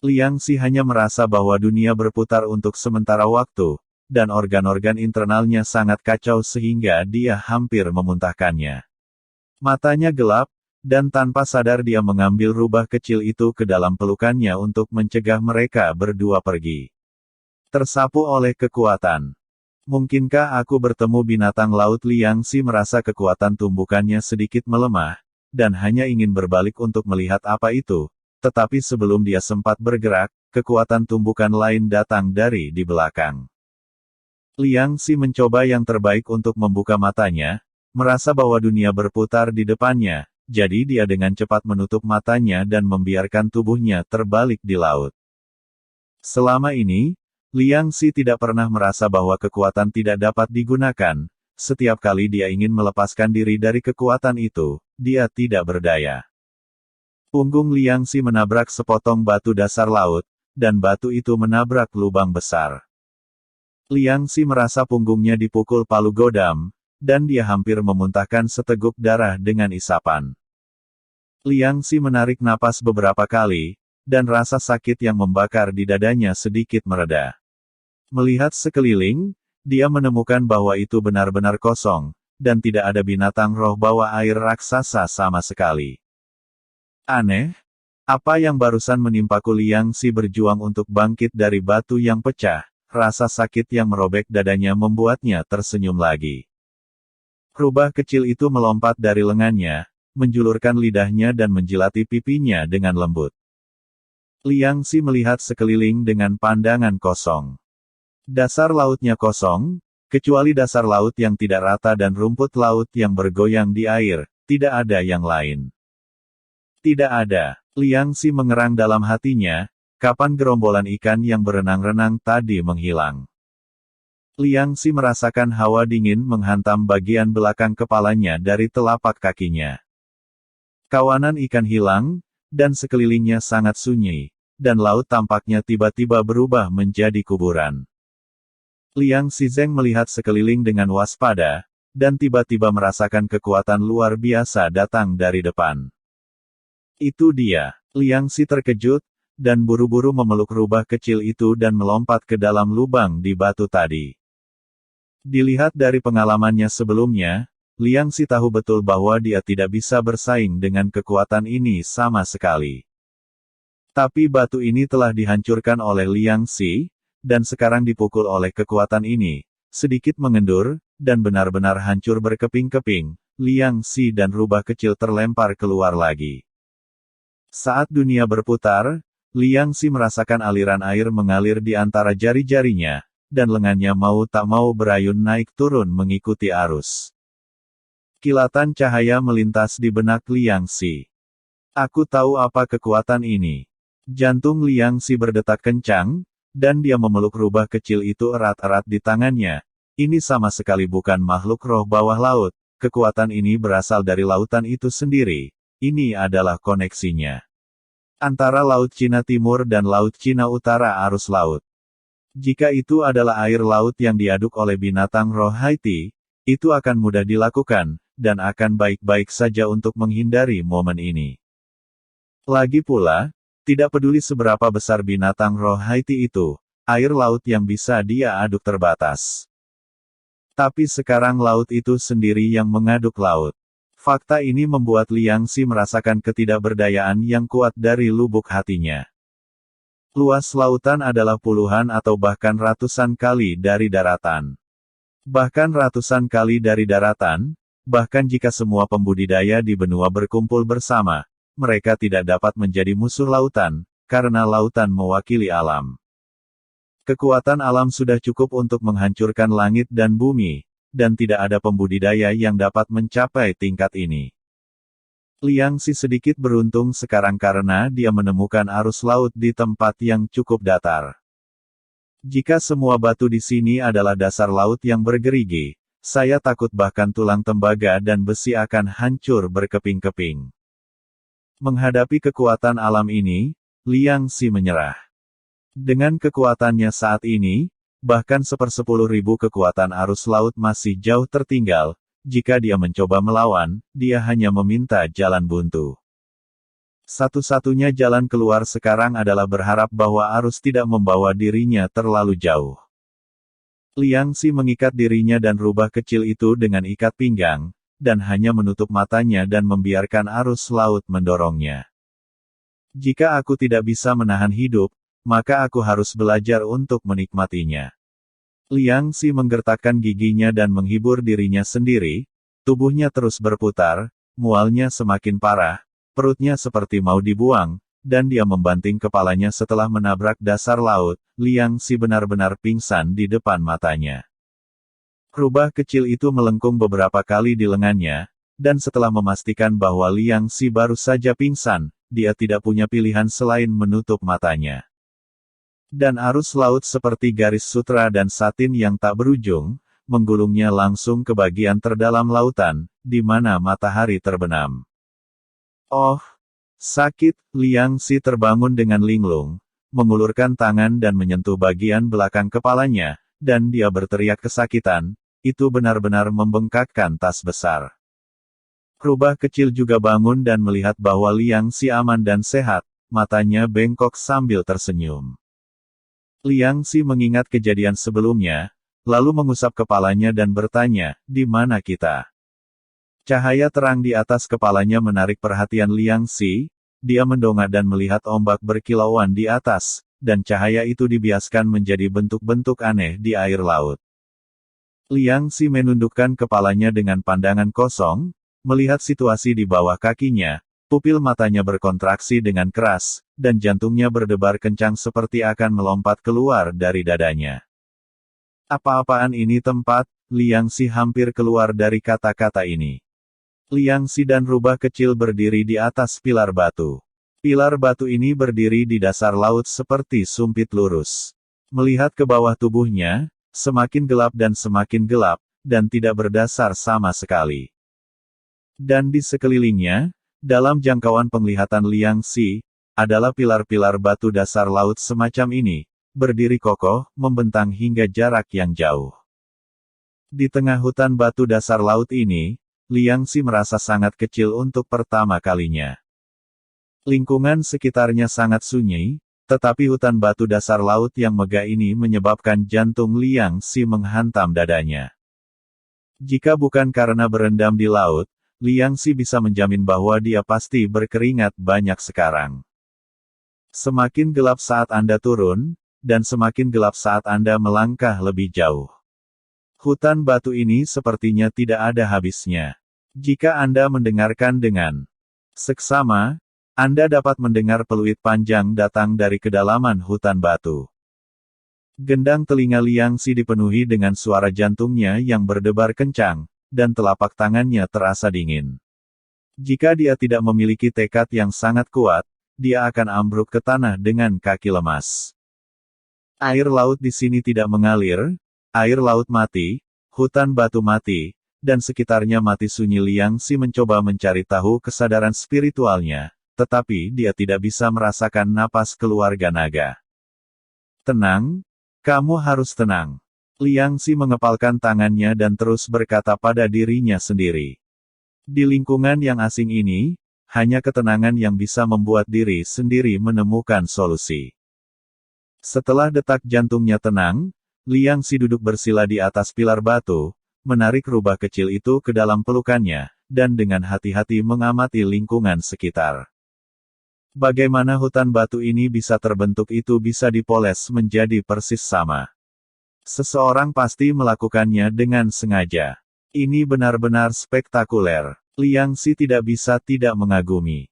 Liang Xi hanya merasa bahwa dunia berputar untuk sementara waktu, dan organ-organ internalnya sangat kacau sehingga dia hampir memuntahkannya. Matanya gelap, dan tanpa sadar dia mengambil rubah kecil itu ke dalam pelukannya untuk mencegah mereka berdua pergi. Tersapu oleh kekuatan. Mungkinkah aku bertemu binatang laut? Liang Xi merasa kekuatan tumbukannya sedikit melemah, dan hanya ingin berbalik untuk melihat apa itu, tetapi sebelum dia sempat bergerak, kekuatan tumbukan lain datang dari di belakang. Liang Xi mencoba yang terbaik untuk membuka matanya, merasa bahwa dunia berputar di depannya, jadi dia dengan cepat menutup matanya dan membiarkan tubuhnya terbalik di laut. Selama ini, Liang Xi tidak pernah merasa bahwa kekuatan tidak dapat digunakan. Setiap kali dia ingin melepaskan diri dari kekuatan itu, dia tidak berdaya. Punggung Liang Xi menabrak sepotong batu dasar laut, dan batu itu menabrak lubang besar. Liang Xi merasa punggungnya dipukul palu godam, dan dia hampir memuntahkan seteguk darah dengan isapan. Liang Xi menarik napas beberapa kali, dan rasa sakit yang membakar di dadanya sedikit mereda. Melihat sekeliling, dia menemukan bahwa itu benar-benar kosong, dan tidak ada binatang roh bawah air raksasa sama sekali. Aneh, apa yang barusan menimpaku? Liang Xi berjuang untuk bangkit dari batu yang pecah, rasa sakit yang merobek dadanya membuatnya tersenyum lagi. Rubah kecil itu melompat dari lengannya, menjulurkan lidahnya dan menjilati pipinya dengan lembut. Liang Xi melihat sekeliling dengan pandangan kosong. Dasar lautnya kosong, kecuali dasar laut yang tidak rata dan rumput laut yang bergoyang di air, tidak ada yang lain. Tidak ada. Liang Xi mengerang dalam hatinya, kapan gerombolan ikan yang berenang-renang tadi menghilang. Liang Xi merasakan hawa dingin menghantam bagian belakang kepalanya dari telapak kakinya. Kawanan ikan hilang, dan sekelilingnya sangat sunyi, dan laut tampaknya tiba-tiba berubah menjadi kuburan. Liang Xizeng melihat sekeliling dengan waspada, dan tiba-tiba merasakan kekuatan luar biasa datang dari depan. Itu dia. Liang Xi terkejut, dan buru-buru memeluk rubah kecil itu dan melompat ke dalam lubang di batu tadi. Dilihat dari pengalamannya sebelumnya, Liang Xi tahu betul bahwa dia tidak bisa bersaing dengan kekuatan ini sama sekali. Tapi batu ini telah dihancurkan oleh Liang Xi, dan sekarang dipukul oleh kekuatan ini, sedikit mengendur, dan benar-benar hancur berkeping-keping. Liang Xi dan rubah kecil terlempar keluar lagi. Saat dunia berputar, Liang Xi merasakan aliran air mengalir di antara jari-jarinya, dan lengannya mau tak mau berayun naik turun mengikuti arus. Kilatan cahaya melintas di benak Liang Xi. Aku tahu apa kekuatan ini. Jantung Liang Xi berdetak kencang, dan dia memeluk rubah kecil itu erat-erat di tangannya. Ini sama sekali bukan makhluk roh bawah laut, kekuatan ini berasal dari lautan itu sendiri. Ini adalah koneksinya antara Laut Cina Timur dan Laut Cina Utara arus laut. Jika itu adalah air laut yang diaduk oleh binatang roh Haiti, itu akan mudah dilakukan, dan akan baik-baik saja untuk menghindari momen ini. Lagi pula, tidak peduli seberapa besar binatang roh Haiti itu, air laut yang bisa dia aduk terbatas. Tapi sekarang laut itu sendiri yang mengaduk laut. Fakta ini membuat Liang Xi merasakan ketidakberdayaan yang kuat dari lubuk hatinya. Luas lautan adalah puluhan atau bahkan ratusan kali dari daratan. Bahkan ratusan kali dari daratan, bahkan jika semua pembudidaya di benua berkumpul bersama, mereka tidak dapat menjadi musuh lautan, karena lautan mewakili alam. Kekuatan alam sudah cukup untuk menghancurkan langit dan bumi, dan tidak ada pembudidaya yang dapat mencapai tingkat ini. Liang Xi sedikit beruntung sekarang karena dia menemukan arus laut di tempat yang cukup datar. Jika semua batu di sini adalah dasar laut yang bergerigi, saya takut bahkan tulang tembaga dan besi akan hancur berkeping-keping. Menghadapi kekuatan alam ini, Liang Xi menyerah. Dengan kekuatannya saat ini, bahkan 1/10.000 kekuatan arus laut masih jauh tertinggal. Jika dia mencoba melawan, dia hanya meminta jalan buntu. Satu-satunya jalan keluar sekarang adalah berharap bahwa arus tidak membawa dirinya terlalu jauh. Liang Xi mengikat dirinya dan rubah kecil itu dengan ikat pinggang, dan hanya menutup matanya dan membiarkan arus laut mendorongnya. Jika aku tidak bisa menahan hidup, maka aku harus belajar untuk menikmatinya. Liang Xi menggertakkan giginya dan menghibur dirinya sendiri, tubuhnya terus berputar, mualnya semakin parah, perutnya seperti mau dibuang, dan dia membanting kepalanya setelah menabrak dasar laut. Liang Xi benar-benar pingsan di depan matanya. Rubah kecil itu melengkung beberapa kali di lengannya, dan setelah memastikan bahwa Liang Xi baru saja pingsan, dia tidak punya pilihan selain menutup matanya. Dan arus laut seperti garis sutra dan satin yang tak berujung, menggulungnya langsung ke bagian terdalam lautan, di mana matahari terbenam. Oh, sakit! Liang Xi terbangun dengan linglung, mengulurkan tangan dan menyentuh bagian belakang kepalanya, dan dia berteriak kesakitan. Itu benar-benar membengkakkan tas besar. Rubah kecil juga bangun dan melihat bahwa Liang Xi aman dan sehat, matanya bengkok sambil tersenyum. Liang Xi mengingat kejadian sebelumnya, lalu mengusap kepalanya dan bertanya, "Di mana kita?" Cahaya terang di atas kepalanya menarik perhatian Liang Xi, dia mendongak dan melihat ombak berkilauan di atas, dan cahaya itu dibiaskan menjadi bentuk-bentuk aneh di air laut. Liang Xi menundukkan kepalanya dengan pandangan kosong, melihat situasi di bawah kakinya, pupil matanya berkontraksi dengan keras, dan jantungnya berdebar kencang seperti akan melompat keluar dari dadanya. Apa-apaan ini tempat? Liang Xi hampir keluar dari kata-kata ini. Liang Xi dan rubah kecil berdiri di atas pilar batu. Pilar batu ini berdiri di dasar laut seperti sumpit lurus. Melihat ke bawah tubuhnya, semakin gelap, dan tidak berdasar sama sekali. Dan di sekelilingnya, dalam jangkauan penglihatan Liang Xi, adalah pilar-pilar batu dasar laut semacam ini, berdiri kokoh, membentang hingga jarak yang jauh. Di tengah hutan batu dasar laut ini, Liang Xi merasa sangat kecil untuk pertama kalinya. Lingkungan sekitarnya sangat sunyi, tetapi hutan batu dasar laut yang megah ini menyebabkan jantung Liang Xi menghantam dadanya. Jika bukan karena berendam di laut, Liang Xi bisa menjamin bahwa dia pasti berkeringat banyak sekarang. Semakin gelap saat Anda turun, dan semakin gelap saat Anda melangkah lebih jauh. Hutan batu ini sepertinya tidak ada habisnya. Jika Anda mendengarkan dengan seksama, Anda dapat mendengar peluit panjang datang dari kedalaman hutan batu. Gendang telinga Liang Xi dipenuhi dengan suara jantungnya yang berdebar kencang, dan telapak tangannya terasa dingin. Jika dia tidak memiliki tekad yang sangat kuat, dia akan ambruk ke tanah dengan kaki lemas. Air laut di sini tidak mengalir, air laut mati, hutan batu mati, dan sekitarnya mati sunyi. Liang Xi mencoba mencari tahu kesadaran spiritualnya, tetapi dia tidak bisa merasakan napas keluarga naga. Tenang, kamu harus tenang. Liang Xi mengepalkan tangannya dan terus berkata pada dirinya sendiri. Di lingkungan yang asing ini, hanya ketenangan yang bisa membuat diri sendiri menemukan solusi. Setelah detak jantungnya tenang, Liang Xi duduk bersila di atas pilar batu, menarik rubah kecil itu ke dalam pelukannya, dan dengan hati-hati mengamati lingkungan sekitar. Bagaimana hutan batu ini bisa terbentuk itu bisa dipoles menjadi persis sama. Seseorang pasti melakukannya dengan sengaja. Ini benar-benar spektakuler. Liang Xi tidak bisa tidak mengagumi.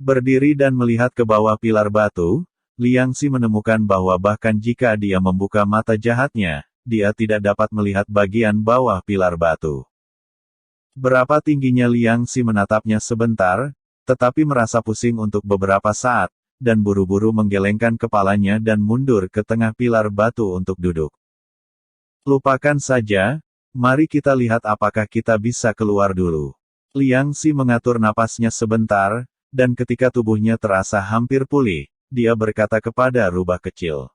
Berdiri dan melihat ke bawah pilar batu, Liang Xi menemukan bahwa bahkan jika dia membuka mata jahatnya, dia tidak dapat melihat bagian bawah pilar batu. Berapa tingginya? Liang Xi menatapnya sebentar, tetapi merasa pusing untuk beberapa saat, dan buru-buru menggelengkan kepalanya dan mundur ke tengah pilar batu untuk duduk. Lupakan saja, mari kita lihat apakah kita bisa keluar dulu. Liang Xi mengatur napasnya sebentar, dan ketika tubuhnya terasa hampir pulih, dia berkata kepada rubah kecil.